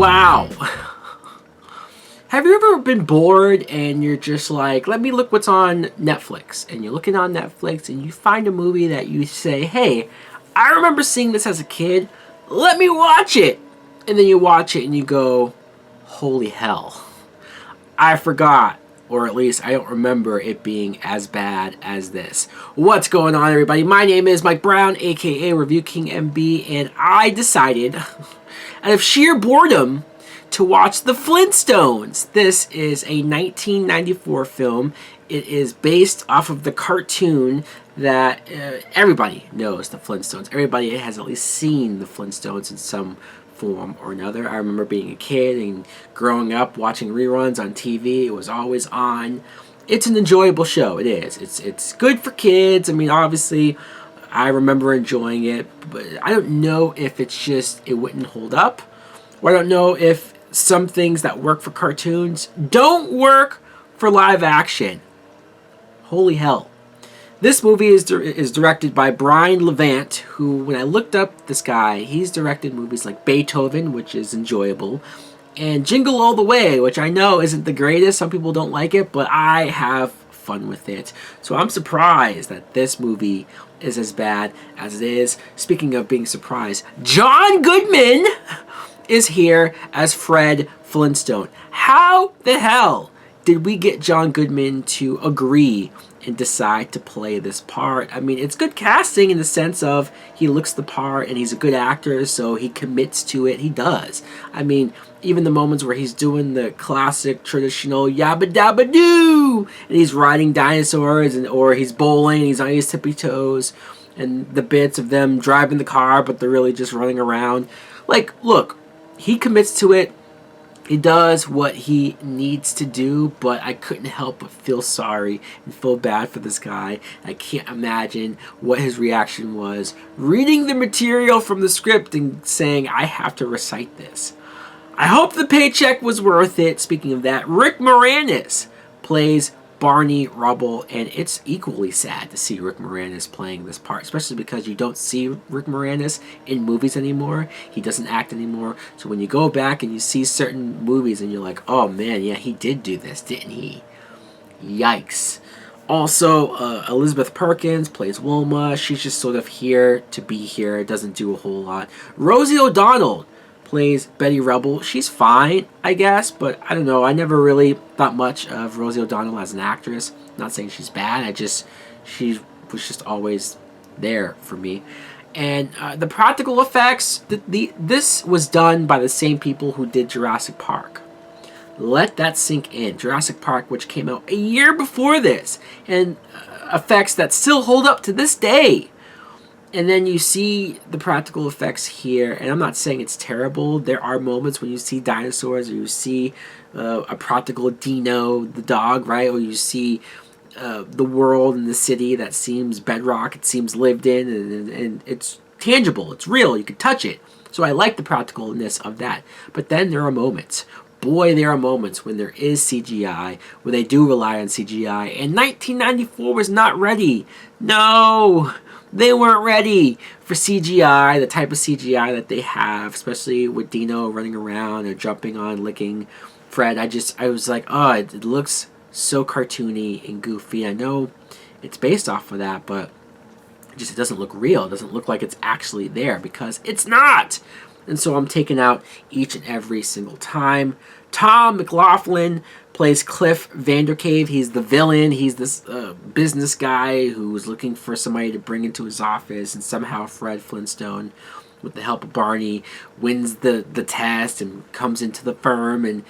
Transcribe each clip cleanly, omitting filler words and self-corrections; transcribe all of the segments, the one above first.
Wow. Have you ever been bored and you're just like, let me look what's on Netflix? And you're looking on Netflix and you find a movie that you say, hey, I remember seeing this as a kid. Let me watch it. And then you watch it and you go, holy hell. I forgot. Or at least I don't remember it being as bad as this. What's going on, everybody? My name is Mike Brown, aka Review King MB, and I decided, out of sheer boredom, to watch The Flintstones. This is a 1994 film. It is based off of the cartoon that everybody knows, The Flintstones. Everybody has at least seen The Flintstones in some form or another. I remember being a kid and growing up watching reruns on TV. It was always on. It's an enjoyable show. It is. It's good for kids. I mean, obviously, I remember enjoying it, but I don't know if it's just it wouldn't hold up, or I don't know if some things that work for cartoons don't work for live action. Holy hell. This movie is directed by Brian Levant, who, when I looked up this guy, he's directed movies like Beethoven, which is enjoyable, and Jingle All the Way, which I know isn't the greatest. Some people don't like it, but I have fun with it. So I'm surprised that this movie is as bad as it is. Speaking of being surprised, John Goodman is here as Fred Flintstone. How the hell did we get John Goodman to agree and decide to play this part? I mean, it's good casting in the sense of he looks the part and he's a good actor, so he commits to it. He does. I mean, even the moments where he's doing the classic traditional yabba dabba doo and he's riding dinosaurs, or he's bowling and he's on his tippy toes, and the bits of them driving the car but they're really just running around. Like, look, he commits to it. He does what he needs to do, but I couldn't help but feel sorry and feel bad for this guy. I can't imagine what his reaction was reading the material from the script and saying, I have to recite this. I hope the paycheck was worth it. Speaking of that, Rick Moranis plays Barney Rubble, and it's equally sad to see Rick Moranis playing this part, especially because you don't see Rick Moranis in movies anymore. He doesn't act anymore. So when you go back and you see certain movies and you're like, oh man, yeah, he did do this, didn't he? Yikes. Also, Elizabeth Perkins plays Wilma. She's just sort of here to be here, doesn't do a whole lot. Rosie O'Donnell plays Betty Rubble. She's fine, I guess, but I don't know. I never really thought much of Rosie O'Donnell as an actress. Not saying she's bad. She was just always there for me. And the practical effects, this was done by the same people who did Jurassic Park. Let that sink in. Jurassic Park, which came out a year before this, and effects that still hold up to this day. And then you see the practical effects here, and I'm not saying it's terrible. There are moments when you see dinosaurs, or you see a practical Dino, the dog, right? Or you see the world and the city that seems bedrock, it seems lived in, and it's tangible, it's real, you can touch it. So I like the practicalness of that. But then there are moments. Boy, there are moments when there is CGI, where they do rely on CGI, and 1994 was not ready. No! They weren't ready for CGI, the type of CGI that they have, especially with Dino running around or jumping on, licking Fred. I was like, oh, it looks so cartoony and goofy. I know it's based off of that, but it doesn't look real. It doesn't look like it's actually there, because it's not. And so I'm taking out each and every single time. Tom McLaughlin plays Cliff Vandercave. He's the villain. He's this business guy who's looking for somebody to bring into his office, and somehow Fred Flintstone, with the help of Barney, wins the test and comes into the firm,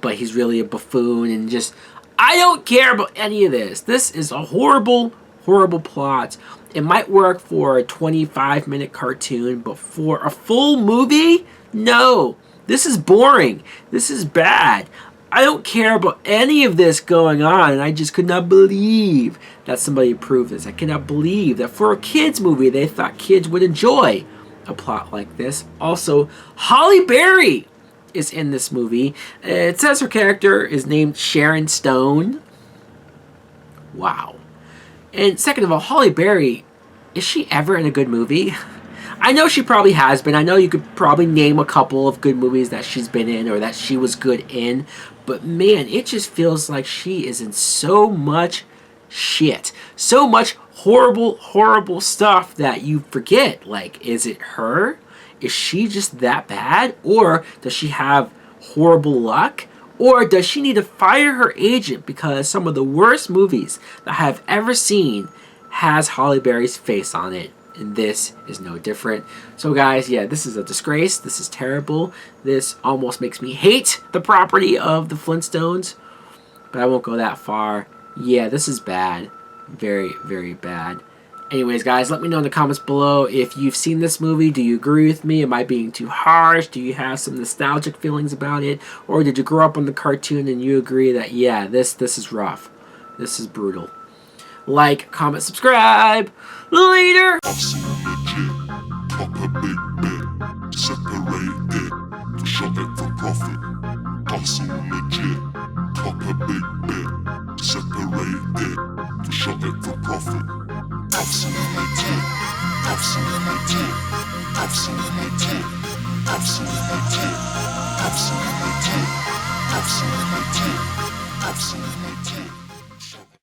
but he's really a buffoon, and just, I don't care about any of this. This is a horrible, horrible plot. It might work for a 25-minute cartoon, but for a full movie? No. This is boring. This is bad. I don't care about any of this going on, and I just could not believe that somebody approved this. I cannot believe that for a kids movie, they thought kids would enjoy a plot like this. Also, Halle Berry is in this movie. It says her character is named Sharon Stone. Wow. And second of all, Halle Berry, is she ever in a good movie? I know she probably has been. I know you could probably name a couple of good movies that she's been in or that she was good in. But man, it just feels like she is in so much shit. So much horrible, horrible stuff that you forget. Like, is it her? Is she just that bad? Or does she have horrible luck? Or does she need to fire her agent because some of the worst movies that I have ever seen has Halle Berry's face on it? And this is no different. So guys, yeah, this is a disgrace. This is terrible. This almost makes me hate the property of the Flintstones. But I won't go that far. Yeah, this is bad. Very, very bad. Anyways, guys, let me know in the comments below if you've seen this movie. Do you agree with me? Am I being too harsh? Do you have some nostalgic feelings about it? Or did you grow up on the cartoon and you agree that, yeah, this is rough. This is brutal. Like, comment, subscribe. Later! Hustle legit, proper big bit, separated, shot it for profit. Hustle legit, proper big bit, separated, shot it for profit. Hustle legit, hustle legit, hustle legit, hustle legit, hustle legit, hustle legit, hustle legit.